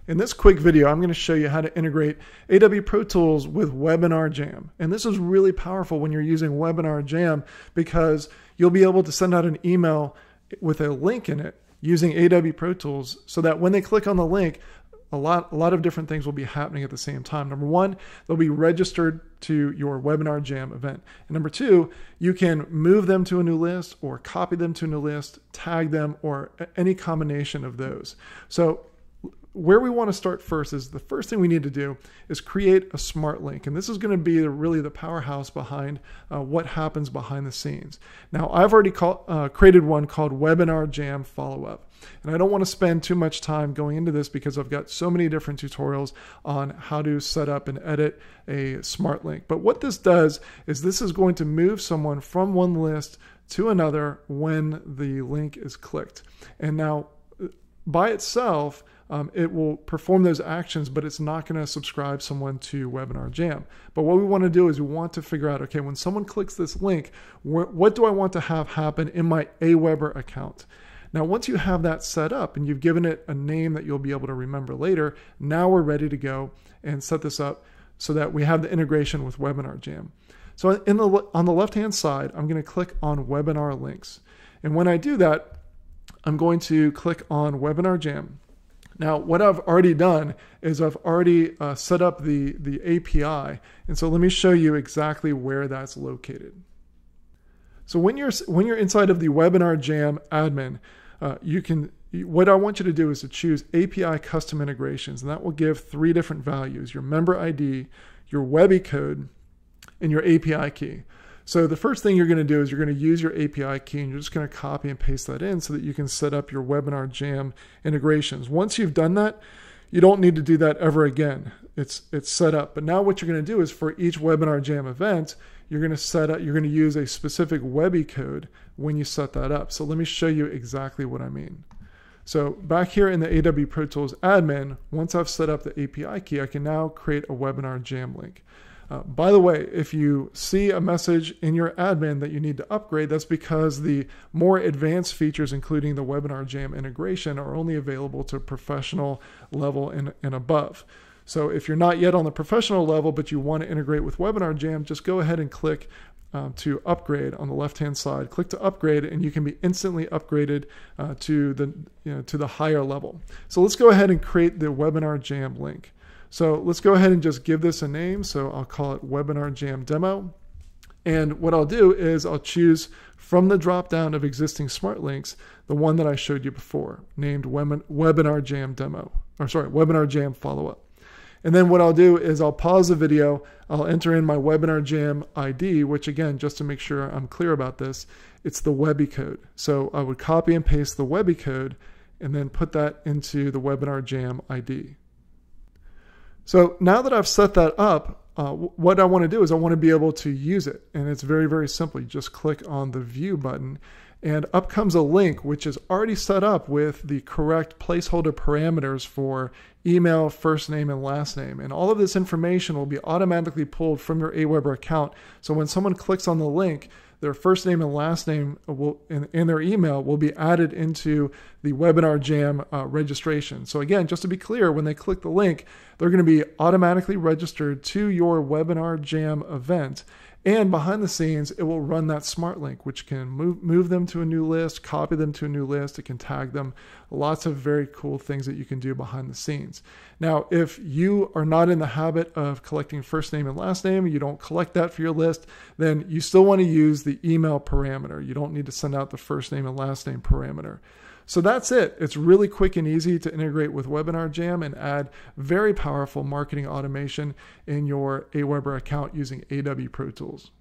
In this quick video, I'm going to show you how to integrate AW Pro Tools with WebinarJam. And this is really powerful when you're using WebinarJam because you'll be able to send out an email with a link in it using AW Pro Tools so that when they click on the link, a lot of different things will be happening at the same time. Number one, they'll be registered to your WebinarJam event. And number two, you can move them to a new list or copy them to a new list, tag them, or any combination of those. So where we want to start first is the first thing we need to do is create a smart link. And this is going to be really the powerhouse behind what happens behind the scenes. Now, I've already created one called WebinarJam Follow-Up. And I don't want to spend too much time going into this because I've got so many different tutorials on how to set up and edit a smart link. But what this does is this is going to move someone from one list to another when the link is clicked. And now, by itself, it will perform those actions, but it's not going to subscribe someone to WebinarJam. But what we want to do is we want to figure out, okay, when someone clicks this link, what do I want to have happen in my Aweber account? Now, once you have that set up and you've given it a name that you'll be able to remember later, now we're ready to go and set this up so that we have the integration with WebinarJam. So on the left-hand side, I'm going to click on Webinar Links. And when I do that, I'm going to click on WebinarJam. Now, what I've already done is I've already set up the API. And so let me show you exactly where that's located. So when you're inside of the WebinarJam admin, what I want you to do is to choose API custom integrations, and that will give 3 different values: your member ID, your Webby code, and your API key. So the first thing you're going to do is you're going to use your API key, and you're just going to copy and paste that in so that you can set up your WebinarJam integrations. Once you've done that, you don't need to do that ever again. It's set up. But now what you're going to do is for each WebinarJam event, you're going to use a specific Webby code when you set that up. So let me show you exactly what I mean. So back here in the AW Pro Tools admin, once I've set up the API key, I can now create a WebinarJam link. By the way, if you see a message in your admin that you need to upgrade, that's because the more advanced features, including the WebinarJam integration, are only available to professional level and above. So if you're not yet on the professional level, but you want to integrate with WebinarJam, just go ahead and click to upgrade on the left-hand side. Click to upgrade, and you can be instantly upgraded to the higher level. So let's go ahead and create the WebinarJam link. So let's go ahead and just give this a name. So I'll call it WebinarJam Demo. And what I'll do is I'll choose from the drop-down of existing smart links the one that I showed you before, named WebinarJam Demo, or sorry, WebinarJam Follow-Up. And then what I'll do is I'll pause the video, I'll enter in my WebinarJam ID, which again, just to make sure I'm clear about this, it's the Webby code. So I would copy and paste the Webby code and then put that into the WebinarJam ID. So now that I've set that up, what I want to do is I want to be able to use it. And it's very, very simple. You just click on the View button, and up comes a link which is already set up with the correct placeholder parameters for email, first name, and last name. And all of this information will be automatically pulled from your Aweber account. So when someone clicks on the link, their first name and last name and their email will be added into the WebinarJam registration. So again, just to be clear, when they click the link, they're going to be automatically registered to your WebinarJam event. And behind the scenes, it will run that smart link, which can move them to a new list, copy them to a new list. It can tag them. Lots of very cool things that you can do behind the scenes. Now, if you are not in the habit of collecting first name and last name, you don't collect that for your list, then you still want to use the email parameter. You don't need to send out the first name and last name parameter. So that's it. It's really quick and easy to integrate with WebinarJam and add very powerful marketing automation in your Aweber account using AW Pro Tools.